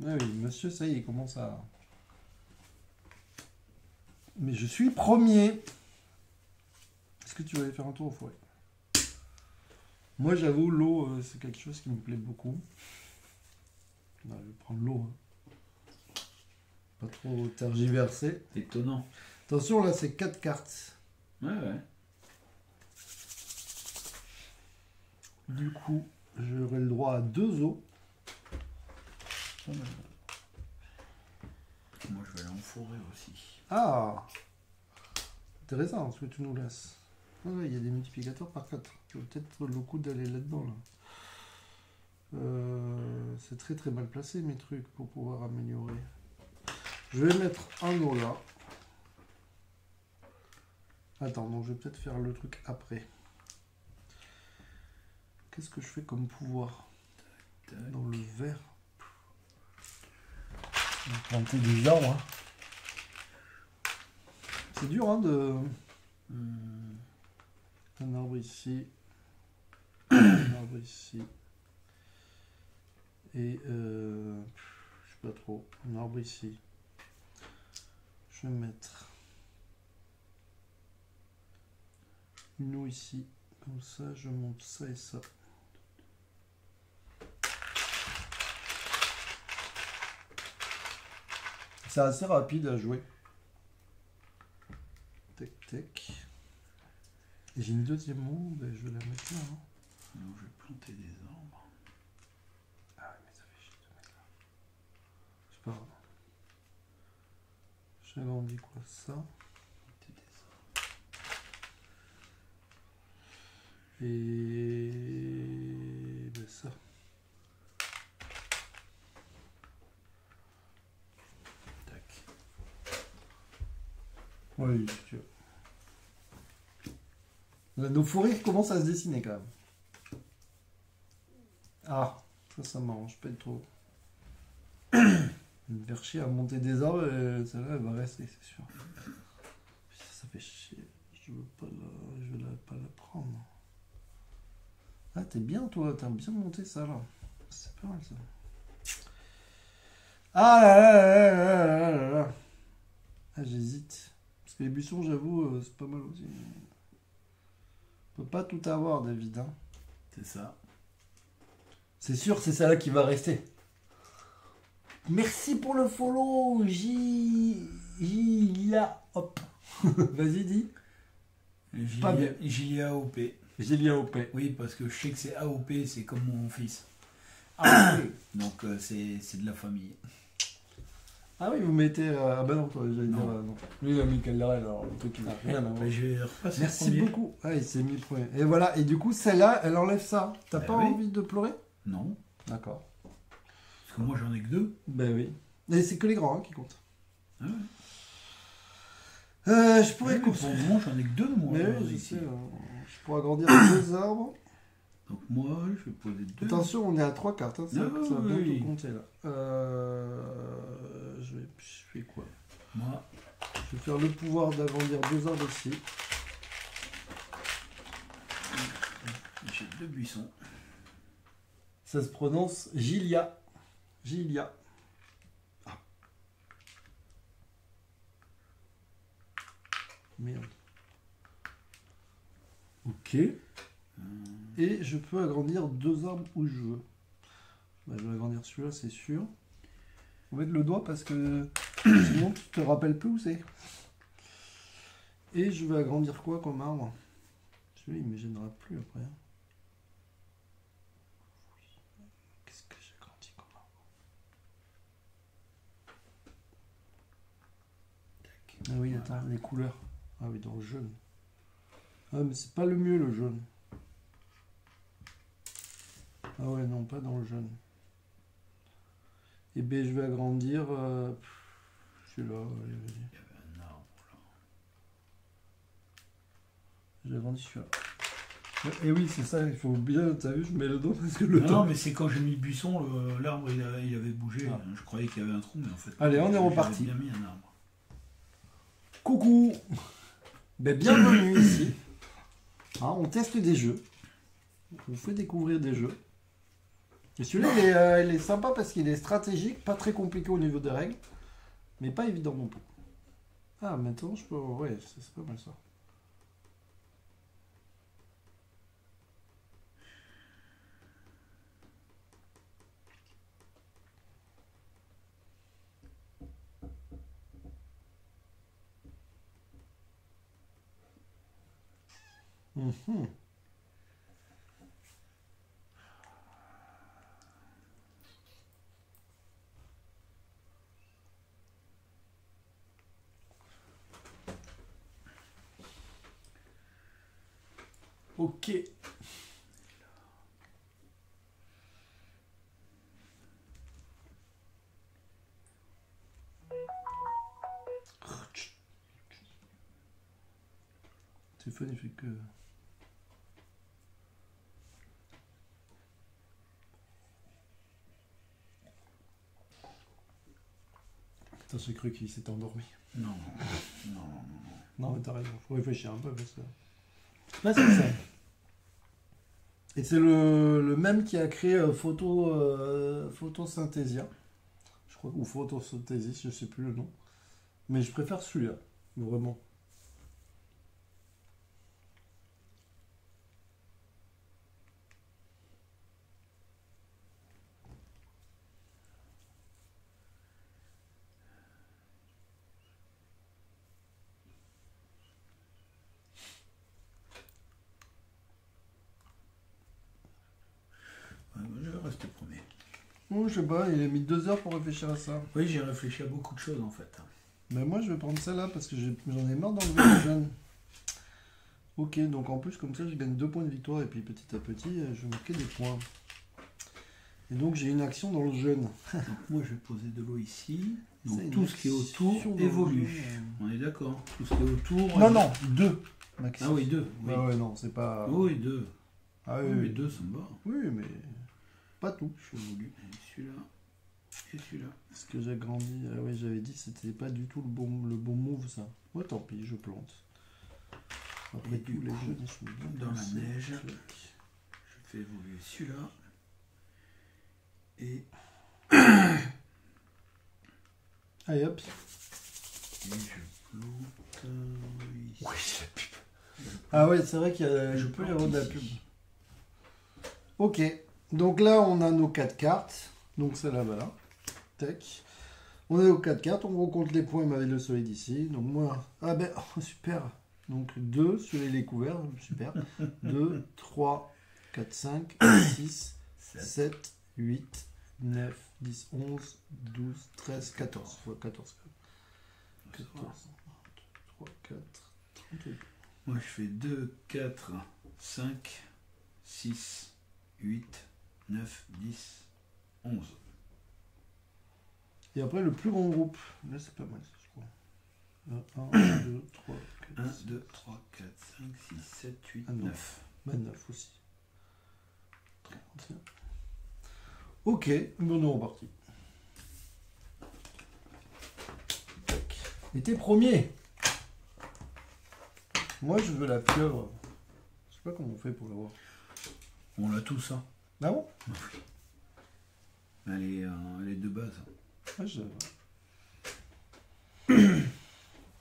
Ah oui, monsieur, ça y est, il commence à... Mais je suis premier. Est-ce que tu vas aller faire un tour au forêt? Moi, j'avoue, l'eau, c'est quelque chose qui me plaît beaucoup. Non, je vais prendre l'eau. Hein. Pas trop tergiverser. Étonnant. Attention, là, c'est 4 cartes. Ouais. Du coup, j'aurai le droit à 2 eaux. Moi, je vais aller en forêt aussi. Ah! Intéressant ce que tu nous laisses. Ah ouais, il y a des multiplicateurs par 4. Ça vaut peut-être le coup d'aller là-dedans. Là. C'est très très mal placé mes trucs pour pouvoir améliorer. Je vais mettre un eau là. Attends, donc je vais peut-être faire le truc après. Qu'est-ce que je fais comme pouvoir? Dans le vert. Je vais planter des arbres. Hein. C'est dur hein, de... Un arbre ici. Un arbre ici. Et je sais pas trop. Un arbre ici. Je vais mettre une eau ici. Comme ça, je monte ça et ça. C'est assez rapide à jouer. Tac, tac. Et j'ai une deuxième eau, ben je vais la mettre là. Hein. Donc, je vais planter des arbres. Ah ouais, mais ça fait chier de mettre là. C'est pas grave. J'agrandis quoi ça. Et ben ça. Tac. Oui, si tu veux. Là, nos fous rires commencent à se dessiner quand même. Ah, ça m'arrange pas trop. Me faire chier à monter des arbres, celle-là elle va rester, c'est sûr. Ça fait chier. Je veux pas pas la prendre. Ah, t'es bien toi, t'as bien monté ça là. C'est pas mal ça. Ah là là là là là là là. Ah, j'hésite. Parce que les buissons, j'avoue, c'est pas mal aussi. On peut pas tout avoir, David. Hein. C'est ça. C'est sûr, c'est celle-là qui va rester. Merci pour le follow, Gilia. Hop. Vas-y, dis. Gilia OP. Gilia OP. Oui, parce que je sais que c'est AOP, c'est comme mon fils. Ah oui. Donc c'est de la famille. Ah oui, vous mettez... Ah bah non, toi, j'allais dire... Non. non. Lui, il a mis Caldera, alors le truc, il n'a rien à voir. Je vais repasser Merci le premier. beaucoup. Ah, il s'est mis le premier. Et voilà, et du coup, celle-là, elle enlève ça. T'as Bah pas oui. envie de pleurer? Non, D'accord. parce que moi j'en ai que 2. Ben oui. Et c'est que les grands qui comptent. Ah ouais. Je pourrais... Pour moi j'en ai que 2, moi. Mais oui, je ici. sais. Je pourrais agrandir 2 arbres. Donc moi je vais poser 2. Attention, on est à 3 cartes. Hein. Ça va oui. bientôt compter là. Je fais quoi? Moi, Je vais faire le pouvoir d'agrandir 2 arbres ici. j'ai 2 buissons. Ça se prononce Gilia. Gilia. Ah. Merde. Ok. Et je peux agrandir 2 arbres où je veux. Bah, je vais agrandir celui-là, c'est sûr. Faut mettre le doigt parce que sinon tu te rappelles plus où c'est. Et je vais agrandir quoi comme arbre? Celui-là il me gênera plus après. Qu'est-ce que j'ai agrandi comme arbre? Ah oui, attends, les couleurs. Ah oui, dans le jaune. Ah mais c'est pas le mieux le jaune. Ah ouais, non, pas dans le jaune. Et bien, je vais agrandir. Celui-là, allez, vas-y. Il y avait un arbre là. J'ai agrandi celui-là. Et oui, c'est ça, il faut bien. T'as vu, je mets le dos parce que le Non, temps. mais c'est quand j'ai mis le buisson, l'arbre il avait bougé. Ah. Je croyais qu'il y avait un trou, mais en fait. Allez, on est j'avais reparti. bien mis un arbre. Coucou. Ben, bienvenue ici. Hein, on teste des jeux. On vous fait découvrir des jeux. Et celui-là, il est sympa parce qu'il est stratégique, pas très compliqué au niveau des règles, mais pas évident non plus. Ah, maintenant, je peux... Ouais, c'est pas mal ça. Mhm. Ok. Le téléphone, il fait que... Putain, j'ai cru qu'il s'était endormi. Non, non. Non, mais t'as raison, faut réfléchir un peu parce que... Là, c'est ça. Et c'est le même qui a créé Photosynthesia. Je crois, ou Photosynthesis, je sais plus le nom. Mais je préfère celui-là, vraiment. Ouais, je vais rester premier. Oh, je sais pas, il a mis 2 heures pour réfléchir à ça. Oui, j'ai réfléchi à beaucoup de choses en fait. Mais moi, je vais prendre celle-là parce que j'en ai marre d'enlever le jaune. Ok, donc en plus, comme ça, je gagne 2 points de victoire et puis petit à petit, je vais marquer des points. Et donc, j'ai une action dans le jaune. Donc moi je vais poser de l'eau ici. Donc C'est une tout ce qui est autour action dans le évolue. jaune. On est d'accord. Tout ce qui est autour. Non, non, 2. Maxime. Ah oui, 2. Oui. Ah ouais, non, c'est pas... Oui, 2. Ah Oui, oui, mais oui. 2 ça me va. Oui, mais pas tout. Je suis évolue. Celui-là. Et celui-là. Ce que j'ai grandi, ah ouais, j'avais dit, c'était pas du tout le bon move, ça. Ouais, tant pis, je plante. Après Et tout, du les coup, jeux, ils sont bien dans la placés. neige. Tac. Je fais évoluer celui-là. Et Allez, hop. je plante ici. Oui, la pub. Ah ouais, c'est vrai qu'il y a... Je je peux y plante avoir de la ici. pub. Ok, Donc là, on a nos 4 cartes. Donc celle-là, voilà. Tac. On a nos 4 cartes. On recompte les points avec le soleil d'ici. Donc moi... Ah ben, oh, super. Donc 2, celui-là il est couvert. Super. 2, 3, 4, 5, 6, 7, 8, 9, 10, 11, 12, 13, 14. 14. 14, 3, 4, 32. Moi je fais 2, 4, 5, 6, 8, 9, 10, 11. Et après le plus grand groupe. Là c'est pas mal ça je crois. 1, 2, 3, 4, 1, 2, 3, 4, 5, 6, 7, 8, 9. Bah 9 aussi. 31. Ok, bon on est reparti. Et t'es premier. Moi je veux la pieuvre. Je sais pas comment on fait pour l'avoir. On l'a tous, hein. Ah bon? Elle est de base. Ah,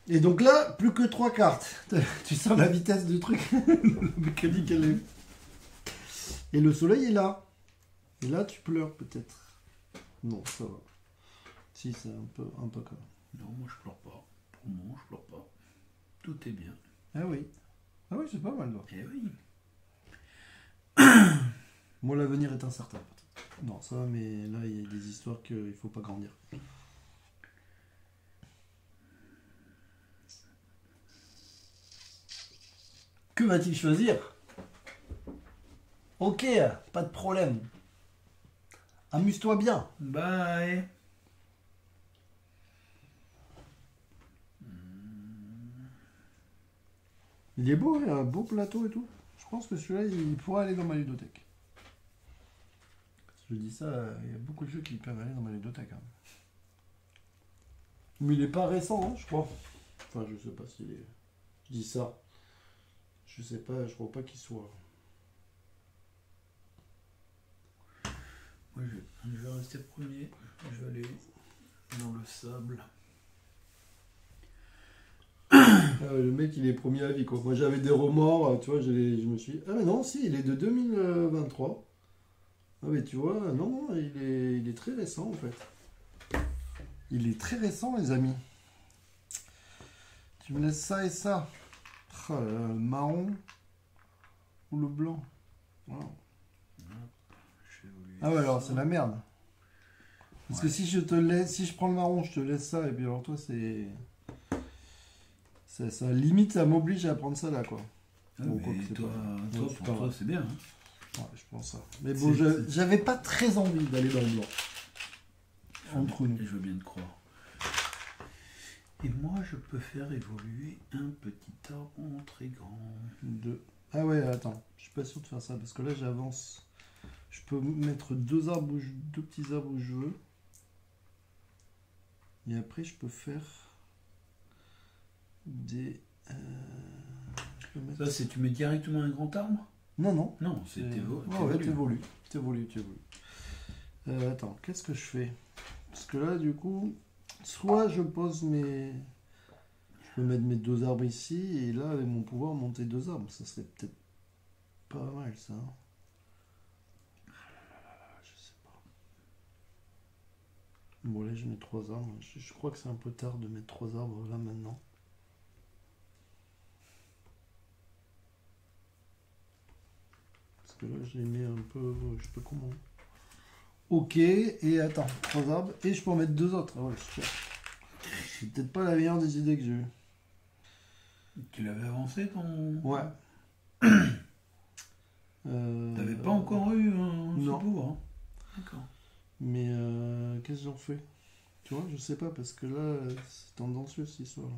et donc là, plus que 3 cartes. Tu sens la vitesse du truc. La mécanique, elle est... Et le soleil est là. Et là, tu pleures peut-être. Non, ça va. Si, c'est un peu quand même. Non, moi je pleure pas. Pour moi, je pleure pas. Tout est bien. Ah oui. Ah oui, c'est pas mal. Là. Eh oui. Moi, l'avenir est incertain. Non, ça va, mais là, il y a des histoires qu'il faut pas grandir. Que va-t-il choisir? Ok, pas de problème. Amuse-toi bien. Bye. Il est beau, il y a un beau plateau et tout. Je pense que celui-là, il pourrait aller dans ma ludothèque. Je dis ça, il y a beaucoup de jeux qui peuvent aller dans ma ludothèque. Hein. Mais il est pas récent, hein, je crois. Enfin, je sais pas s'il est... Je dis ça. Je sais pas, je crois pas qu'il soit... Moi, je vais rester premier. Je vais aller dans le sable. Le mec, il est premier à vie, quoi. Moi, j'avais des remords, tu vois, je me suis... Ah, mais non, si, il est de 2023. Ah, mais tu vois, non, il est très récent, en fait. Il est très récent, les amis. Tu me laisses ça et ça. Oh là là, le marron ou le blanc. Wow. Ah ouais, alors c'est la merde. Parce que si je te laisse, si je prends le marron, je te laisse ça, et puis alors toi, c'est... Ça limite, ça m'oblige à prendre ça là, quoi. Ah, bon, mais quoi, pour toi, c'est bien. Hein. Ouais, je pense ça. Mais bon, j'avais pas très envie d'aller dans le blanc. Entre nous. Je veux bien te croire. Et moi, je peux faire évoluer un petit arbre très grand. 2. Ah ouais, attends. Je suis pas sûr de faire ça, parce que là, j'avance. Je peux mettre deux petits arbres où je veux. Et après, je peux faire des... Ça, c'est tu mets directement un grand arbre? Non, non. Non, c'est t'évolues. Attends, qu'est-ce que je fais? Parce que là, du coup, soit je pose mes... Je peux mettre mes deux arbres ici, et là, avec mon pouvoir, monter deux arbres. Ça serait peut-être pas mal, ça. Je sais pas. Bon, là, je mets 3 arbres. Je crois que c'est un peu tard de mettre 3 arbres là, maintenant. Parce que là, je les mets un peu... Je sais pas comment... Ok, et attends, 3 arbres, et je peux en mettre 2 autres. Ah ouais, super. C'est peut-être pas la meilleure des idées que j'ai eues. Tu l'avais avancé ton... Ouais. T'avais pas encore eu un pouvoir, hein. D'accord. Mais qu'est-ce que j'en fais? Tu vois, je sais pas, parce que là, c'est tendancieux cette histoire-là.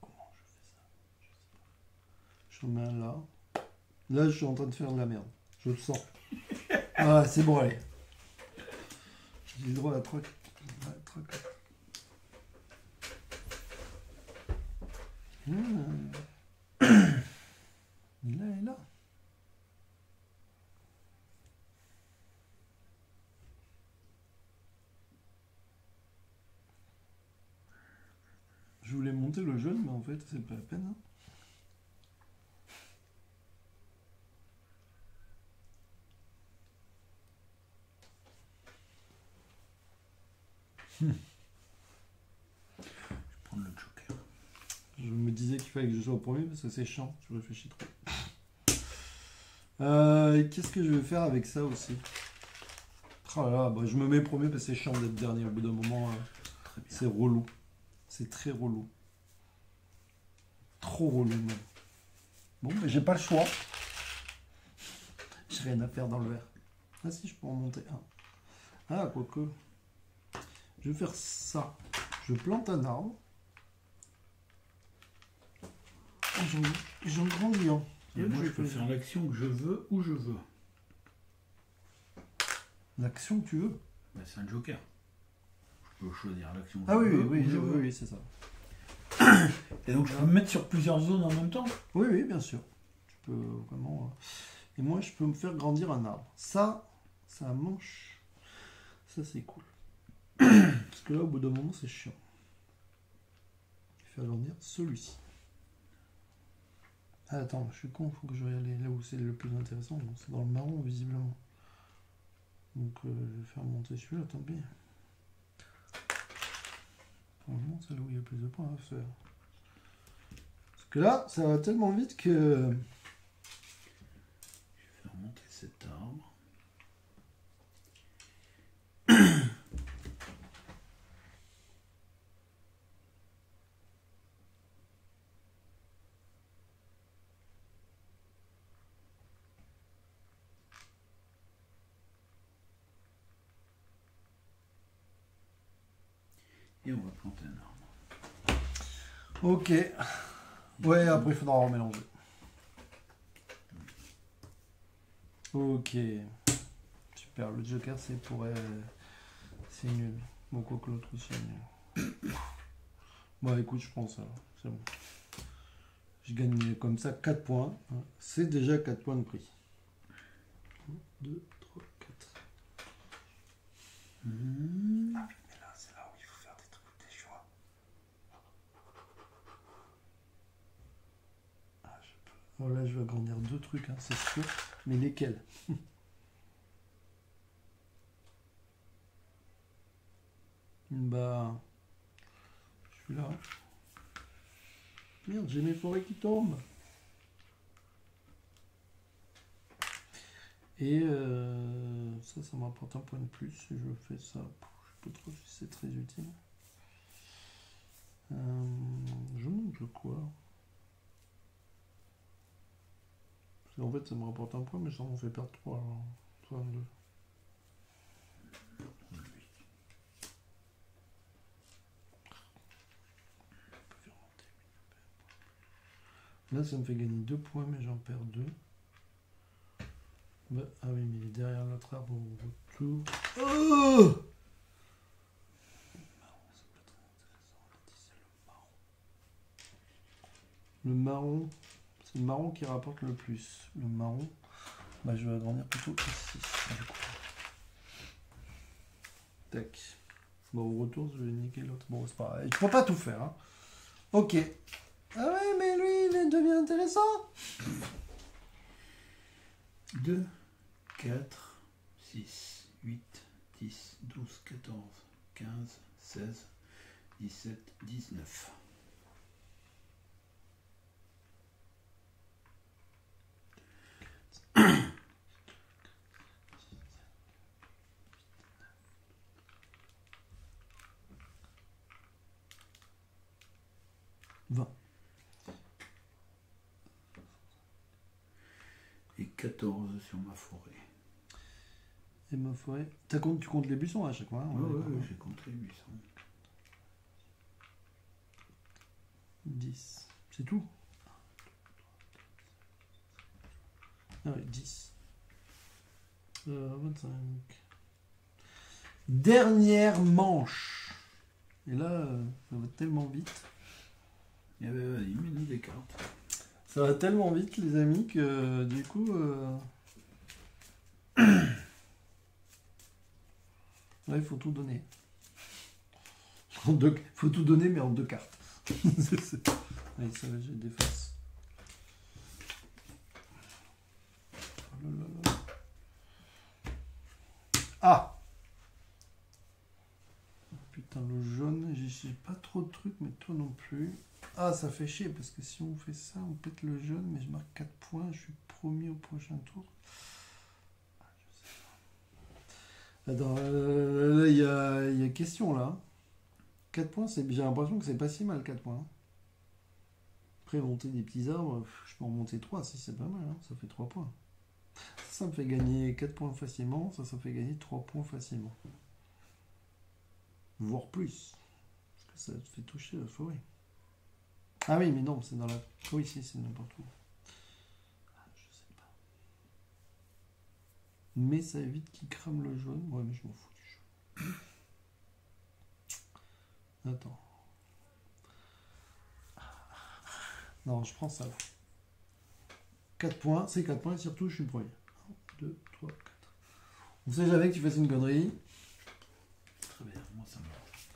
Comment je fais ça? Je sais pas. Je mets un là. Là, je suis en train de faire de la merde. Je le sens. Ah, c'est bon, allez. J'ai le droit à 3. Là et là. Je voulais monter le jeune, mais en fait, c'est pas la peine. Hein. Je vais prendre le joker. Je me disais qu'il fallait que je sois au premier parce que c'est chiant, je réfléchis trop. Qu'est-ce que je vais faire avec ça aussi? Oh là là, bah, je me mets premier parce que c'est chiant d'être dernier au bout d'un moment. C'est relou. C'est très relou. Trop relou même. Bon, mais j'ai pas le choix. J'ai rien à faire dans le verre. Ah si, je peux en monter un. Ah, quoique. Je vais faire ça. Je plante un arbre. J'en grandis un. Et moi, je peux faire l'action que je veux, où je veux. L'action que tu veux? Bah, c'est un joker. Je peux choisir l'action que Ah je oui, veux. oui, c'est ça. Et donc, je peux me mettre sur plusieurs zones en même temps? Oui, oui, bien sûr. Tu peux vraiment... Et moi, je peux me faire grandir un arbre. Ça mange. Ça, c'est cool. Parce que là, au bout d'un moment, c'est chiant. Je vais faire grandir celui-ci. Ah, attends, je suis con, il faut que je vais aller là où c'est le plus intéressant. C'est dans le marron, visiblement. Donc, je vais faire monter celui-là, tant pis. Pour le moment, c'est là où il y a plus de points à faire. Parce que là, ça va tellement vite que... Je vais faire monter cet arbre. Et on va planter un arbre. Ok. Ouais, après il faudra en mélanger. Ok. Super, le joker c'est pour... c'est nul. Bon, quoi que l'autre aussi est nul. Bon, écoute, je prends ça. C'est bon. Je gagne comme ça 4 points. C'est déjà 4 points de prix. 1, 2, 3, 4. Ah oui, mais là, c'est là où il faut faire des trucs, des choix. Ah, je peux. Oh là, je vais agrandir 2 trucs, hein, c'est sûr. Mais lesquels? Bah. Je suis là. Merde, j'ai mes forêts qui tombent. Et ça me rapporte un point de plus si je fais ça. Je sais pas trop si c'est très utile. Je mange quoi? Parce qu'en fait, ça me rapporte un point, mais ça m'en fait perdre 3. Alors, 3, 2. Là, ça me fait gagner 2 points, mais j'en perds 2. Bah, ah oui, mais il est derrière notre arbre au retour. Oh! Le marron, c'est le marron qui rapporte le plus. Le marron, bah, je vais agrandir plutôt ici. Du coup. Tac. Bon, au retour, je vais niquer l'autre. Bon, c'est pas grave. Je peux pas tout faire. Hein. Ok. Ah ouais, mais lui, il devient intéressant. 2, 4, 6, 8, 10, 12, 14, 15, 16, 17, 19. Et 14 sur ma forêt. Et ma forêt. Tu comptes les buissons à chaque fois. Hein, oui, j'ai compté les buissons. 10. C'est tout? Ah oui, 10. 25. Dernière manche. Et là, ça va tellement vite. Eh ben, vas-y, mets-nous des cartes. Ça va tellement vite, les amis, que du coup... Là, il faut tout donner. Il faut tout donner, mais en 2 cartes. Allez, ça va, j'ai des faces. Oh là là là. Ah! Putain. Putain, le jaune, j'ai pas trop de trucs, mais toi non plus. Ah, ça fait chier, parce que si on fait ça, on pète le jaune, mais je marque 4 points, je suis premier au prochain tour. Ah, je sais pas. Attends, là, il y a question, là. 4 points, j'ai l'impression que c'est pas si mal, 4 points. Après, monter des petits arbres, je peux en monter 3, si c'est pas mal, hein, ça fait 3 points. Ça me fait gagner 4 points facilement, ça me fait gagner 3 points facilement. Voire plus. Parce que ça te fait toucher la forêt. Ah oui, mais non, c'est dans la... Oui, si, c'est n'importe où. Ah, je sais pas. Mais ça évite qu'il crame le jaune. Ouais, mais je m'en fous du jaune. Attends. Non, je prends ça. 4 points, c'est 4 points, et surtout, je suis le premier. 1, 2, 3, 4. On sait jamais que tu fasses une connerie. Très bien, moi ça me va.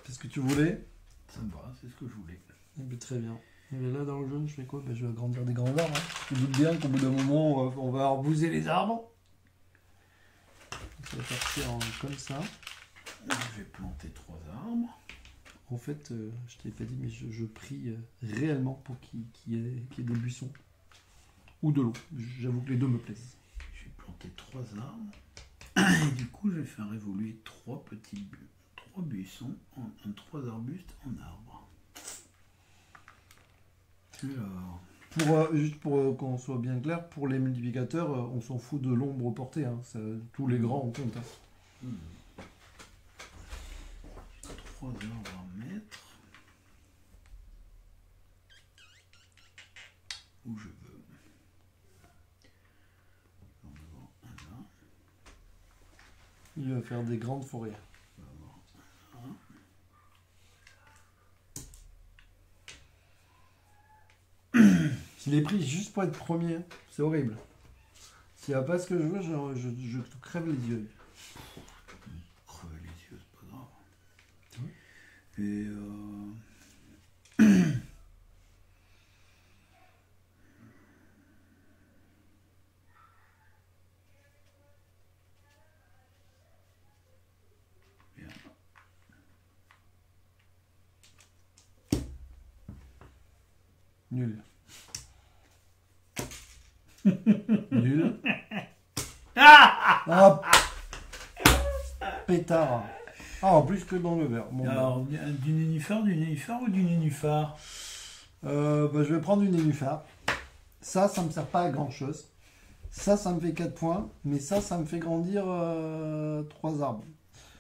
C'est ce que tu voulais? Ça me va, c'est ce que je voulais. Eh bien, très bien. Et bien là, dans le jaune, je fais quoi? Ben, je vais agrandir des grands arbres. Hein. Tu te doutes bien qu'au bout d'un moment, on va arbouser les arbres. Ça va partir comme ça. Je vais planter 3 arbres. En fait, je t'ai pas dit, mais je prie réellement pour qu'il y ait des buissons. Ou de l'eau. J'avoue que les deux me plaisent. Je vais planter 3 arbres. Et du coup, je vais faire évoluer 3 buissons, en 3 arbustes en arbres. Alors... Juste pour qu'on soit bien clair, pour les multiplicateurs, on s'en fout de l'ombre portée. Hein. Tous les grands on compte. Hein. 3 arbres à mettre. Où je veux. On va avoir un là. Il va faire des grandes forêts. On va avoir un. Je l'ai pris juste pour être premier. C'est horrible. S'il n'y a pas ce que je veux, je te crève les yeux. Crever les yeux, c'est pas grave. Oui. Et Nul. Nul. Pétard. Ah, en plus que dans le verre. Bon, alors, du nénuphar ou du nénuphar? Je vais prendre du nénuphar. Ça me sert pas à grand chose. Ça me fait 4 points. Mais ça me fait grandir 3 arbres.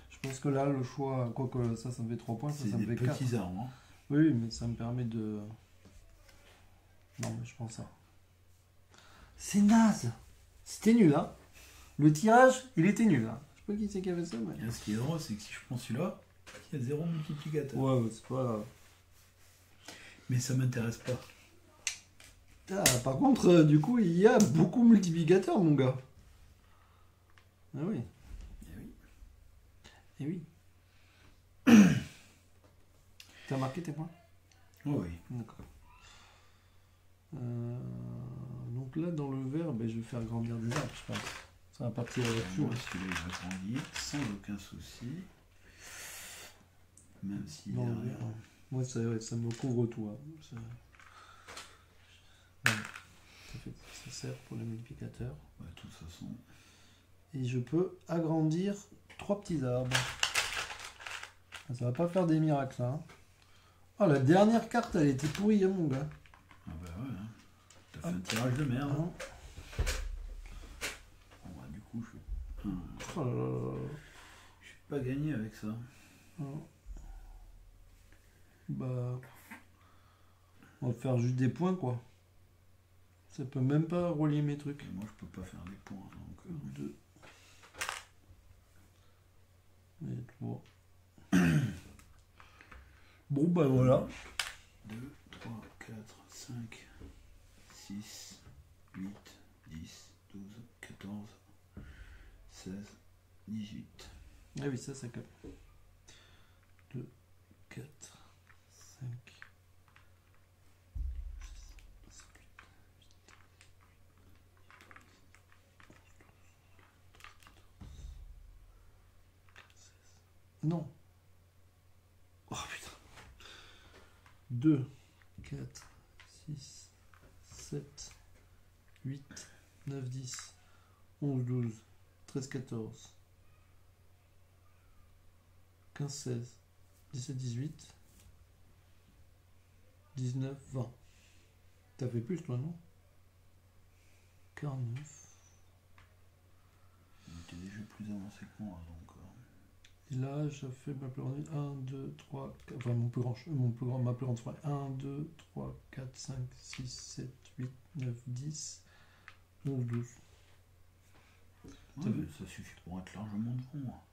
Je pense que là, le choix, quoique ça me fait 3 points, ça me fait 4. C'est des petits arbres. Hein. Oui, mais ça me permet de... Non, mais je prends ça. C'est naze. C'était nul, hein. Le tirage, il était nul, hein. Je sais pas qui c'est qui avait ça, mais... Et ce qui est drôle, c'est que si je prends celui-là, il y a 0 multiplicateur. Ouais, c'est pas grave. Mais ça m'intéresse pas. Ah, par contre, du coup, il y a beaucoup de multiplicateurs, mon gars. Ah oui. Eh oui. T'as marqué tes points? Oh oui. D'accord. Donc là, dans le vert, je vais faire grandir des arbres, je pense. Ça va partir là-dessus. Celui-là, il va grandir sans aucun souci. Même si... Dans le vert. Moi, ça me couvre tout. Hein. Ça sert pour le multiplicateur. Ouais, de toute façon. Et je peux agrandir 3 petits arbres. Ça va pas faire des miracles, là. Hein. Oh, la dernière carte, elle était pourrie, hein, mon gars. Ah bah ouais, hein. T'as fait un tirage de merde. Hein. Bon, bah, du coup, je suis pas gagné avec ça. Bah, on va faire juste des points, quoi. Ça peut même pas relier mes trucs. Et moi, je peux pas faire des points, donc... 2. Et 3. Bon, bah voilà. 2, 3, 4, 5, 6, 8, 10, 12, 14, 16, 18. Ah oui, ça capte. 2, 4, 5, 6, 7, 8, 9, 10. Non. 2, 4, 6, 7, 8, 9, 10, 11, 12, 13, 14, 15, 16, 17, 18, 19, 20. T'as fait plus toi, non? 49. T'es déjà plus avancé que moi, donc... Et là, j'ai fait ma plus grande... 1, 2, 3, 4... Enfin, ma plus grande soirée. 1, 2, 3, 4, 5, 6, 7, 8, 9, 10, 11, 12. Ouais, ça suffit pour être largement devant moi.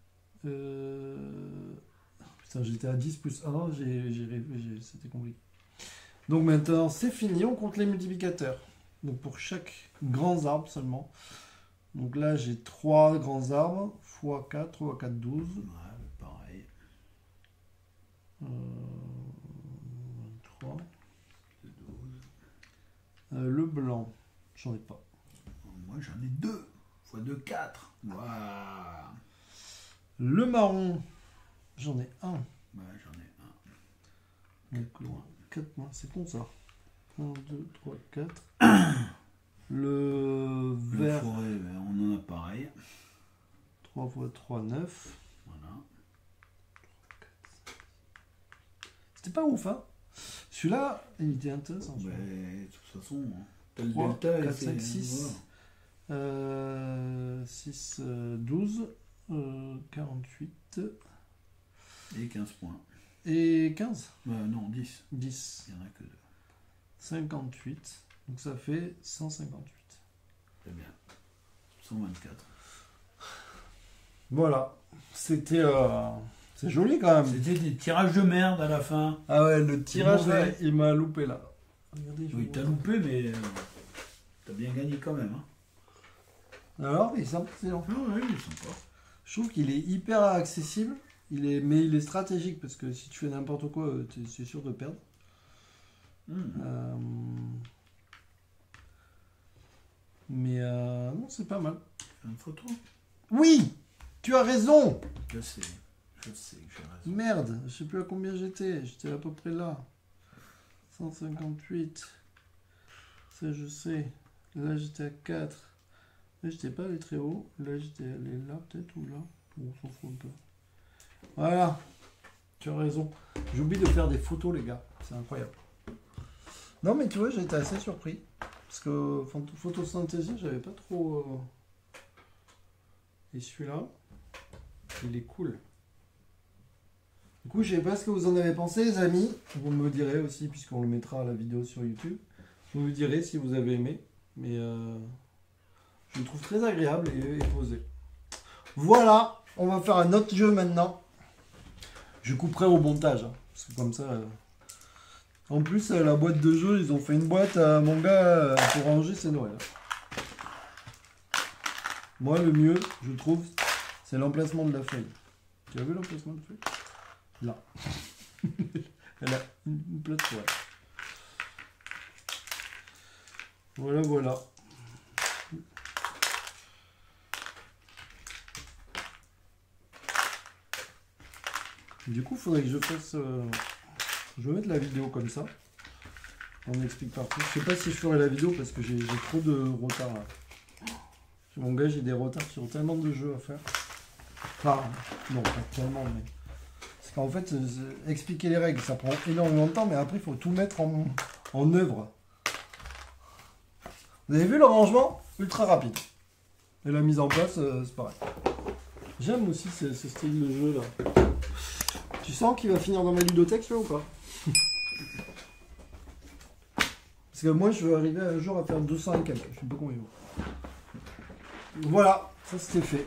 Putain, j'étais à 10 plus 1, c'était compliqué. Donc maintenant, c'est fini, on compte les multiplicateurs. Donc pour chaque grand arbre seulement. Donc là, j'ai 3 grands arbres, x 4, 3 4, 12. Ouais, pareil. 23. C'est 12. Le blanc, j'en ai pas. Moi, j'en ai 2. x 2, 4. Waouh. Le marron, j'en ai 1. Ouais, j'en ai 1. Donc 4 moins, c'est con ça. 1, 2, 3, 4. Le vert. Le forêt, ben, on en a pareil. 3 x 3, 9. Voilà. C'était pas ouf, hein. Celui-là, il était intéressant. Ben, de toute façon, t'as le 3, delta 4, 5, 6. 6, 12. 48. Et 15 points. Et 15 non, 10. 10. Il n'y en a que 2. 58. Donc ça fait 158. Très bien. 124. Voilà. C'était... C'est joli quand même. C'était des tirages de merde à la fin. Ah ouais, le tirage, là, mauvais. il m'a loupé là. Regardez, Oui, t'as loupé, mais t'as bien gagné quand même. Hein. Alors, il est sympa, c'est long. Ah ouais, il est sympa. Je trouve qu'il est hyper accessible. Mais il est stratégique parce que si tu fais n'importe quoi, c'est sûr de perdre. Mais non, c'est pas mal. Une photo? Oui, tu as raison. Je sais que j'ai raison. Merde, je sais plus à combien j'étais. J'étais à peu près là. 158. Ça, je sais. Là, j'étais à 4. Là, j'étais pas allé très haut. Là, j'étais allé là, peut-être, ou là. Bon, on s'en fout un peu. Voilà. Tu as raison. J'oublie de faire des photos, les gars. C'est incroyable. Non, mais tu vois, j'ai été assez surpris. Parce que photosynthèse, j'avais pas trop... Et celui-là, il est cool. Du coup, je sais pas ce que vous en avez pensé, les amis. Vous me direz aussi, puisqu'on le mettra à la vidéo sur YouTube. Vous me direz si vous avez aimé. Mais je le trouve très agréable et posé. Voilà, on va faire un autre jeu maintenant. Je couperai au montage. Hein, parce que comme ça... En plus, la boîte de jeu, ils ont fait une boîte à mon gars pour ranger ses Noël. Moi, le mieux, je trouve, c'est l'emplacement de la feuille. Tu as vu l'emplacement de la feuille? Là. Elle a une plate toile. Voilà, voilà. Du coup, il faudrait que je fasse... Je vais mettre la vidéo comme ça. On explique partout. Je sais pas si je ferai la vidéo parce que j'ai trop de retard là. Mon gars, j'ai des retards sur tellement de jeux à faire. Enfin, non, pas tellement, mais... Parce qu'en fait, expliquer les règles, ça prend énormément de temps, mais après, il faut tout mettre en œuvre. Vous avez vu le rangement? Ultra rapide. Et la mise en place, c'est pareil. J'aime aussi ce style de jeu là. Tu sens qu'il va finir dans ma ludothèque, celui-là, ou pas? Parce que moi, je veux arriver un jour à faire 200 et quelques. Je sais pas combien. Voilà, ça c'était fait.